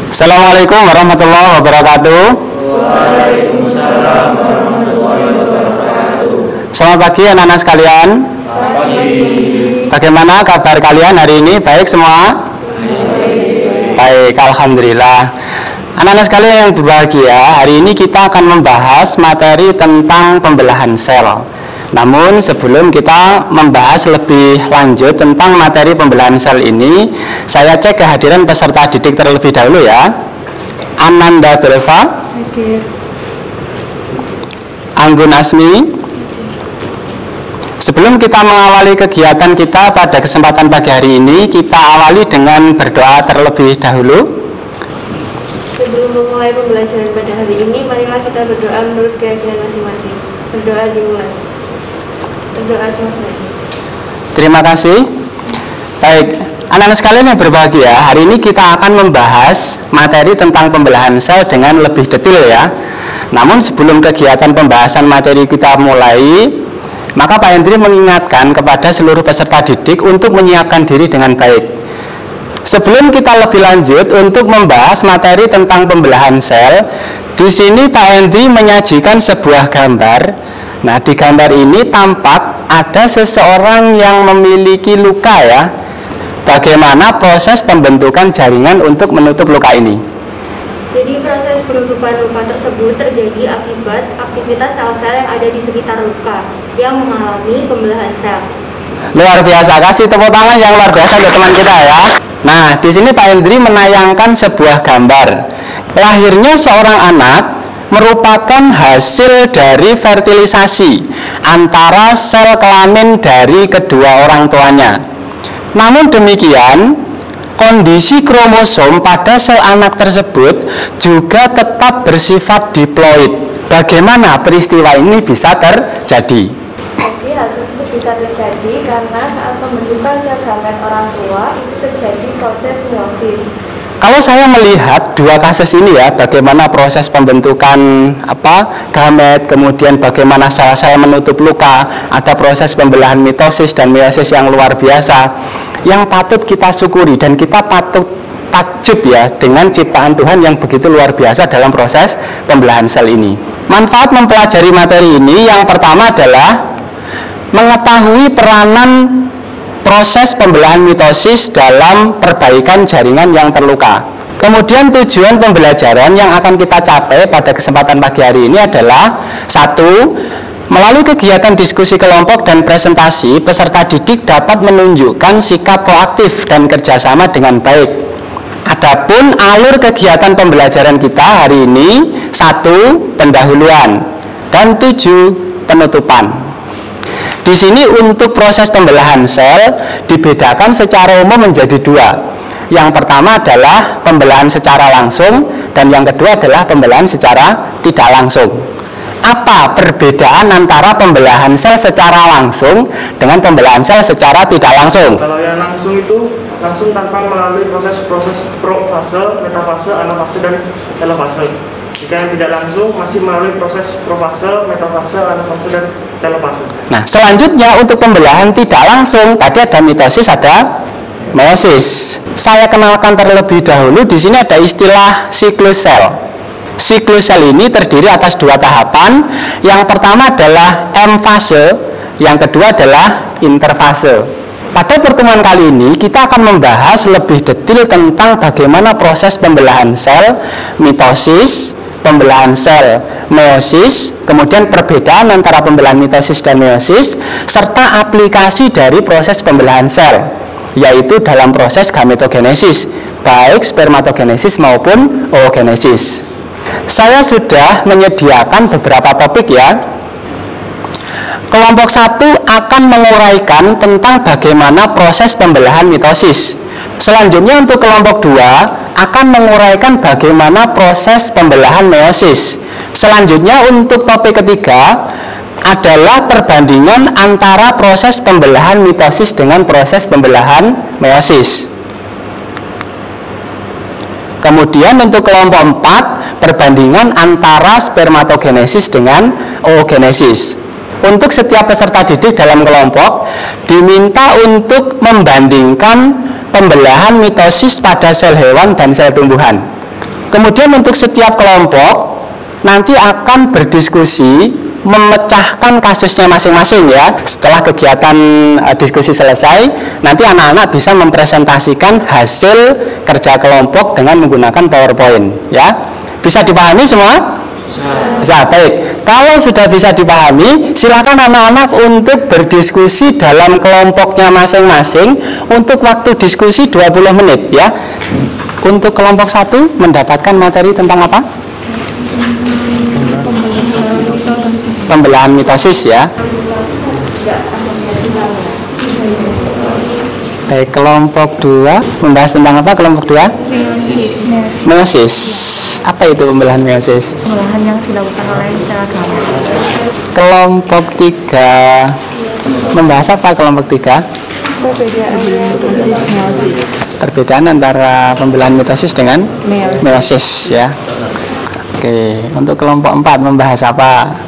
Assalamualaikum warahmatullahi wabarakatuh. Waalaikumsalam warahmatullahi wabarakatuh. Selamat pagi anak-anak sekalian. Pagi. Bagaimana kabar kalian hari ini? Baik semua? Baik, alhamdulillah. Anak-anak sekalian yang berbahagia, hari ini kita akan membahas materi tentang pembelahan sel. Namun sebelum kita membahas lebih lanjut tentang materi pembelahan sel ini, saya cek kehadiran peserta didik terlebih dahulu ya. Ananda Belva, Anggun Asmi. Sebelum kita mengawali kegiatan kita pada kesempatan pagi hari ini, kita awali dengan berdoa terlebih dahulu. Sebelum memulai pembelajaran pada hari ini, marilah kita berdoa menurut keyakinan masing-masing. Berdoa dimulai. Berdoa selesai. Terima kasih. Baik, anak-anak sekalian yang berbahagia, hari ini kita akan membahas materi tentang pembelahan sel dengan lebih detail ya. Namun sebelum kegiatan pembahasan materi kita mulai, maka Pak Hendri mengingatkan kepada seluruh peserta didik untuk menyiapkan diri dengan baik. Sebelum kita lebih lanjut untuk membahas materi tentang pembelahan sel, di sini Pak Hendri menyajikan sebuah gambar. Nah, di gambar ini tampak ada seseorang yang memiliki luka ya. Bagaimana proses pembentukan jaringan untuk menutup luka ini? Jadi proses penutupan luka tersebut terjadi akibat aktivitas sel-sel yang ada di sekitar luka yang mengalami pembelahan sel. Luar biasa, kasih tepuk tangan yang luar biasa untuk teman kita ya. Nah, di sini Pak Hendri menayangkan sebuah gambar. Lahirnya seorang anak merupakan hasil dari fertilisasi antara sel kelamin dari kedua orang tuanya. Namun demikian, kondisi kromosom pada sel anak tersebut juga tetap bersifat diploid. Bagaimana peristiwa ini bisa terjadi? Jadi hal tersebut bisa terjadi karena saat pembentukan sel gamet orang tua itu terjadi proses meiosis. Kalau saya melihat dua kasus ini ya, bagaimana proses pembentukan gamet, kemudian bagaimana sel-sel menutup luka, ada proses pembelahan mitosis dan meiosis yang luar biasa, yang patut kita syukuri dan kita patut takjub ya dengan ciptaan Tuhan yang begitu luar biasa dalam proses pembelahan sel ini. Manfaat mempelajari materi ini yang pertama adalah mengetahui peranan proses pembelahan mitosis dalam perbaikan jaringan yang terluka. Kemudian tujuan pembelajaran yang akan kita capai pada kesempatan pagi hari ini adalah satu, melalui kegiatan diskusi kelompok dan presentasi, peserta didik dapat menunjukkan sikap proaktif dan kerjasama dengan baik. Adapun alur kegiatan pembelajaran kita hari ini, satu, pendahuluan, dan tujuh, penutupan. Di sini untuk proses pembelahan sel dibedakan secara umum menjadi dua. Yang pertama adalah pembelahan secara langsung dan yang kedua adalah pembelahan secara tidak langsung. Apa perbedaan antara pembelahan sel secara langsung dengan pembelahan sel secara tidak langsung? Kalau yang langsung itu langsung tanpa melalui proses profase, metafase, anafase, dan telofase. Jika yang tidak langsung masih melalui proses profase, metafase, anafase, dan telofase. Nah, selanjutnya untuk pembelahan tidak langsung, tadi ada mitosis, ada meiosis. Saya kenalkan terlebih dahulu, di sini ada istilah siklus sel. Siklus sel ini terdiri atas dua tahapan. Yang pertama adalah M fase, yang kedua adalah interfase. Pada pertemuan kali ini kita akan membahas lebih detail tentang bagaimana proses pembelahan sel, mitosis, pembelahan sel, meiosis, kemudian perbedaan antara pembelahan mitosis dan meiosis, serta aplikasi dari proses pembelahan sel, yaitu dalam proses gametogenesis, baik spermatogenesis maupun oogenesis. Saya sudah menyediakan beberapa topik ya. Kelompok 1 akan menguraikan tentang bagaimana proses pembelahan mitosis. Selanjutnya untuk kelompok 2 akan menguraikan bagaimana proses pembelahan meiosis. Selanjutnya untuk topik ketiga adalah perbandingan antara proses pembelahan mitosis dengan proses pembelahan meiosis. Kemudian untuk kelompok 4 perbandingan antara spermatogenesis dengan oogenesis. Untuk setiap peserta didik dalam kelompok diminta untuk membandingkan pembelahan mitosis pada sel hewan dan sel tumbuhan. Kemudian untuk setiap kelompok nanti akan berdiskusi memecahkan kasusnya masing-masing ya. Setelah kegiatan diskusi selesai, nanti anak-anak bisa mempresentasikan hasil kerja kelompok dengan menggunakan PowerPoint ya. Bisa dipahami semua? Bisa. Baik. Kalau sudah bisa dipahami, silakan anak-anak untuk berdiskusi dalam kelompoknya masing-masing untuk waktu diskusi 20 menit ya. Untuk kelompok 1 mendapatkan materi tentang apa? Pembelahan mitosis ya. Baik, kelompok 2 membahas tentang apa? Kelompok 2? Meiosis. Apa itu pembelahan meiosis? Pembelahan yang dilakukan oleh sel gamet. Kelompok 3 membahas apa? Kelompok 3? Perbedaan antara pembelahan mitosis dengan meiosis ya. Oke, untuk kelompok 4 membahas apa?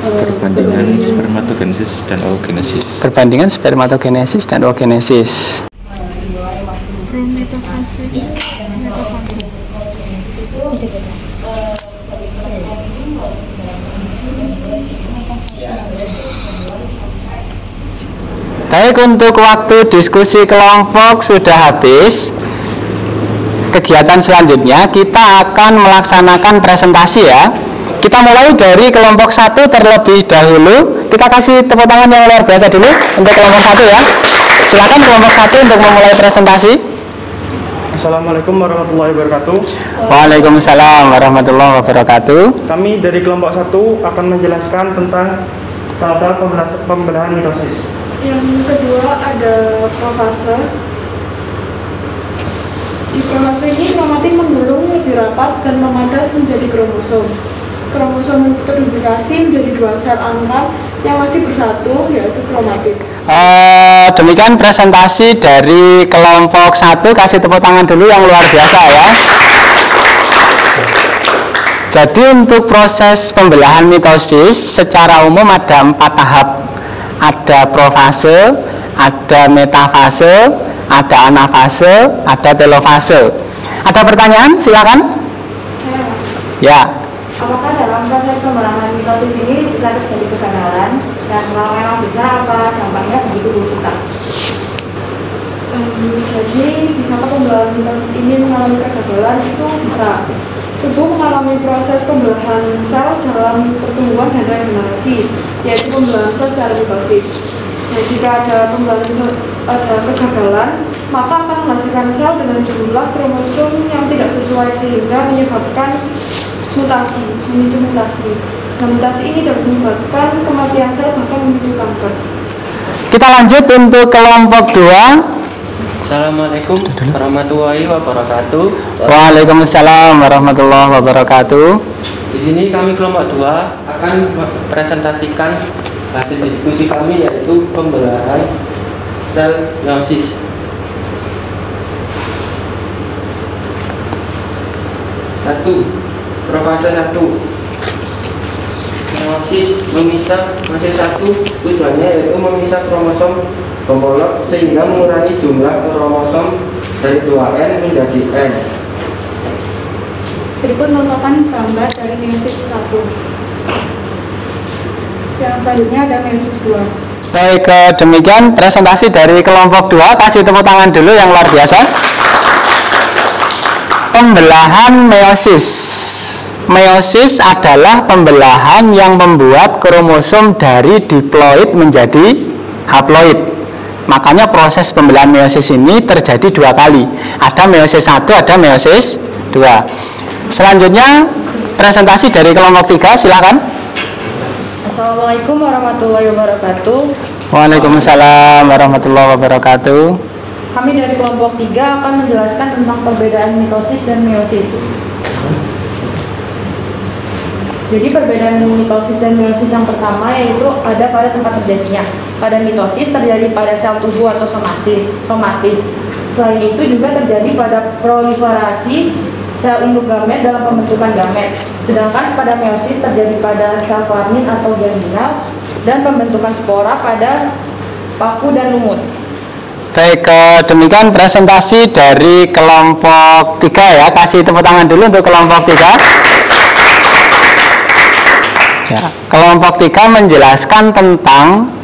Perbandingan spermatogenesis dan oogenesis. Perbandingan spermatogenesis dan oogenesis. Baik, untuk waktu diskusi kelompok sudah habis. Kegiatan selanjutnya kita akan melaksanakan presentasi ya. Kita mulai dari kelompok 1 terlebih dahulu. Kita kasih tepuk tangan yang luar biasa dulu untuk kelompok 1 ya. Silakan kelompok 1 untuk memulai presentasi. Assalamualaikum warahmatullahi wabarakatuh. Waalaikumsalam warahmatullahi wabarakatuh. Kami dari kelompok 1 akan menjelaskan tentang tahap pembelahan mitosis. Yang kedua ada profase. Di profase ini kromatin menggulung lebih rapat dan memadat menjadi kromosom. Kromosom terduplikasi menjadi 2 sel antar yang masih bersatu, yaitu kromatin. Demikian presentasi dari kelompok 1. Kasih tepuk tangan dulu yang luar biasa ya. Jadi untuk proses pembelahan mitosis secara umum ada 4 tahap. Ada profase, ada metafase, ada anafase, ada telofase. Ada pertanyaan? Silakan. Ya. Apakah dalam proses pembelahan mitosis ini bisa terjadi kegagalan? Dan kalau memang bisa, apa dampaknya bagi tubuh kita? Jadi di saat pembelahan mitosis ini mengalami kegagalan itu bisa tubuh mengalami proses pembelahan sel dalam pertumbuhan dan regenerasi, yaitu pembelahan sel secara mitosis. Nah, jika ada kegagalan, maka akan menghasilkan sel dengan jumlah kromosom yang tidak sesuai sehingga menyebabkan memicu mutasi. Nah, mutasi ini dapat menyebabkan kematian sel bahkan memicu kanker. Kita lanjut untuk kelompok 2. Assalamualaikum warahmatullahi wabarakatuh. Waalaikumsalam warahmatullahi wabarakatuh. Di sini kami kelompok 2 akan presentasikan hasil diskusi kami, yaitu pembelahan sel meiosis. Profase 1. Meiosis memisah fase 1 tujuannya yaitu memisah kromosom homolog sehingga mengurangi jumlah kromosom dari 2N menjadi N. Berikut merupakan gambar dari meiosis 1. Yang selanjutnya ada meiosis 2. Baik, demikian presentasi dari kelompok 2. Kasih tepuk tangan dulu yang luar biasa. Pembelahan meiosis. Meiosis adalah pembelahan yang membuat kromosom dari diploid menjadi haploid. Makanya proses pembelahan meiosis ini terjadi 2 kali. Ada meiosis 1, ada meiosis 2. Selanjutnya presentasi dari kelompok 3, silakan. Assalamualaikum warahmatullahi wabarakatuh. Waalaikumsalam warahmatullahi wabarakatuh. Kami dari kelompok 3 akan menjelaskan tentang perbedaan mitosis dan meiosis. Jadi perbedaan mitosis dan meiosis yang pertama yaitu ada pada tempat terjadinya. Pada mitosis terjadi pada sel tubuh atau somatis. Selain itu juga terjadi pada proliferasi sel induk gamet dalam pembentukan gamet. Sedangkan pada meiosis terjadi pada sel kelamin atau germinal dan pembentukan spora pada paku dan lumut. Baik, demikian presentasi dari kelompok 3 ya. Kasih tepuk tangan dulu untuk kelompok 3. Ya, kelompok 3 menjelaskan tentang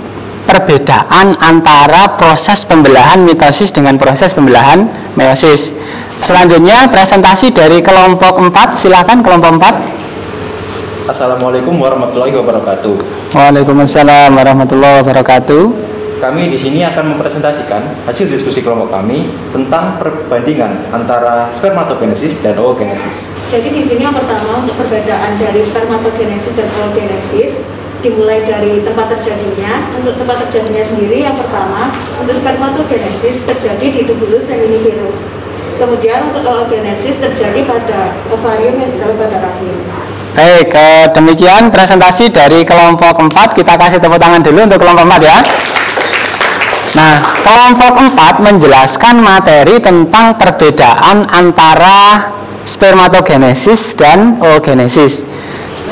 perbedaan antara proses pembelahan mitosis dengan proses pembelahan meiosis. Selanjutnya presentasi dari kelompok 4, silakan kelompok 4. Assalamualaikum warahmatullahi wabarakatuh. Waalaikumsalam warahmatullahi wabarakatuh. Kami di sini akan mempresentasikan hasil diskusi kelompok kami tentang perbandingan antara spermatogenesis dan oogenesis. Jadi di sini yang pertama untuk perbedaan dari spermatogenesis dan oogenesis dimulai dari tempat terjadinya. Untuk tempat terjadinya sendiri yang pertama untuk spermatogenesis terjadi di tubulus seminiferus. Kemudian untuk oogenesis terjadi pada ovarium yang ditaruh pada rahim. Baik, demikian presentasi dari kelompok 4. Kita kasih tepuk tangan dulu untuk kelompok 4 ya. Nah, kelompok 4 menjelaskan materi tentang perbedaan antara spermatogenesis dan oogenesis.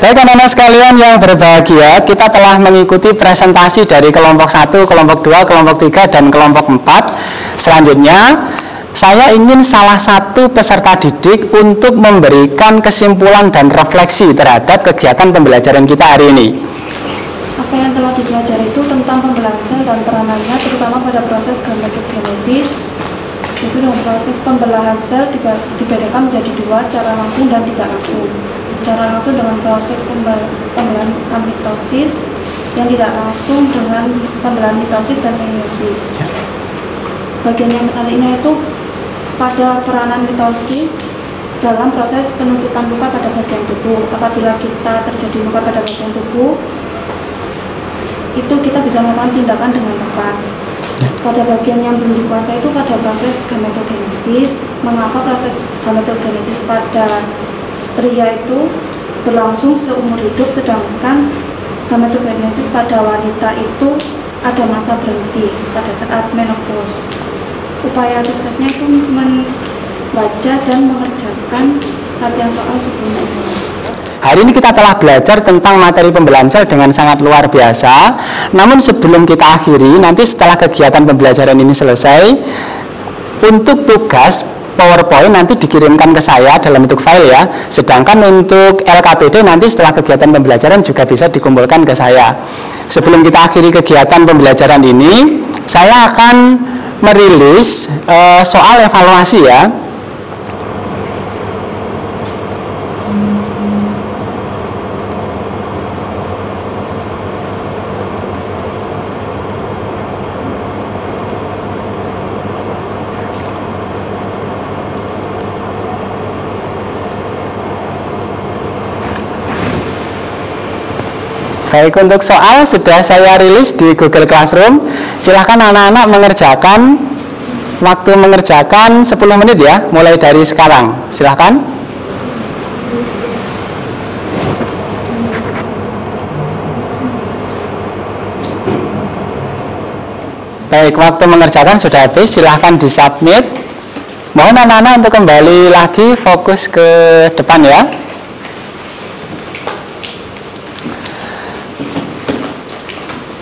Baik anak-anak sekalian yang berbahagia, kita telah mengikuti presentasi dari kelompok 1, kelompok 2, kelompok 3, dan kelompok 4. Selanjutnya, saya ingin salah satu peserta didik untuk memberikan kesimpulan dan refleksi terhadap kegiatan pembelajaran kita hari ini. Apa yang telah dipelajari itu tentang pembelahan sel dan peranannya terutama pada proses gametogenesis. Itu dengan proses pembelahan sel dibedakan menjadi dua, secara langsung dan tidak langsung. Secara langsung dengan proses pembelahan mitosis, yang tidak langsung dengan pembelahan mitosis dan meiosis. Bagian yang menariknya itu pada peranan mitosis dalam proses penuntutan luka pada bagian tubuh. Apabila kita terjadi luka pada bagian tubuh, itu kita bisa melakukan tindakan dengan tepat. Pada bagian yang belum dikuasai itu pada proses gametogenesis. Mengapa proses gametogenesis pada pria itu berlangsung seumur hidup, sedangkan gametogenesis pada wanita itu ada masa berhenti pada saat menopause. Upaya suksesnya itu membaca dan mengerjakan latihan soal sebelum umur. Hari ini kita telah belajar tentang materi pembelahan sel dengan sangat luar biasa. Namun sebelum kita akhiri, nanti setelah kegiatan pembelajaran ini selesai, untuk tugas PowerPoint nanti dikirimkan ke saya dalam bentuk file ya. Sedangkan untuk LKPD nanti setelah kegiatan pembelajaran juga bisa dikumpulkan ke saya. Sebelum kita akhiri kegiatan pembelajaran ini, saya akan merilis soal evaluasi ya. Baik, untuk soal sudah saya rilis di Google Classroom. Silahkan anak-anak mengerjakan, waktu mengerjakan 10 menit ya, mulai dari sekarang. Silahkan. Baik, waktu mengerjakan sudah habis, silahkan disubmit. Mohon anak-anak untuk kembali lagi fokus ke depan ya.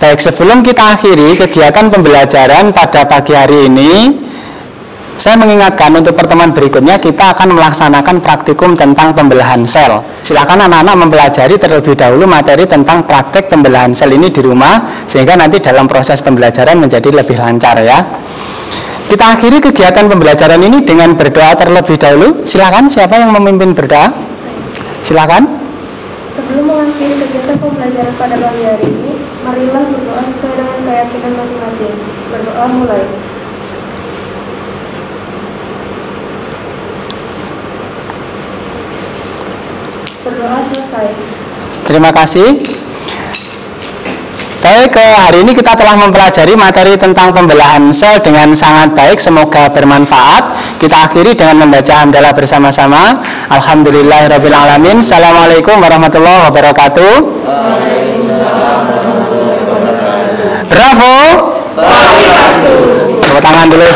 Baik, sebelum kita akhiri kegiatan pembelajaran pada pagi hari ini, saya mengingatkan untuk pertemuan berikutnya kita akan melaksanakan praktikum tentang pembelahan sel. Silakan anak-anak mempelajari terlebih dahulu materi tentang praktek pembelahan sel ini di rumah, sehingga nanti dalam proses pembelajaran menjadi lebih lancar ya. Kita akhiri kegiatan pembelajaran ini dengan berdoa terlebih dahulu. Silakan, siapa yang memimpin berdoa? Silakan. Sebelum mengakhiri kegiatan pembelajaran pada pagi hari ini, marilah berdoa sesuai dengan keyakinan masing-masing. Berdoa mulai. Berdoa selesai. Terima kasih. Baik, hari ini kita telah mempelajari materi tentang pembelahan sel dengan sangat baik. Semoga bermanfaat. Kita akhiri dengan membaca hamdalah bersama-sama. Alhamdulillahirabbil alamin. Assalamualaikum warahmatullahi wabarakatuh. Bravo. Tepuk tangan dulu.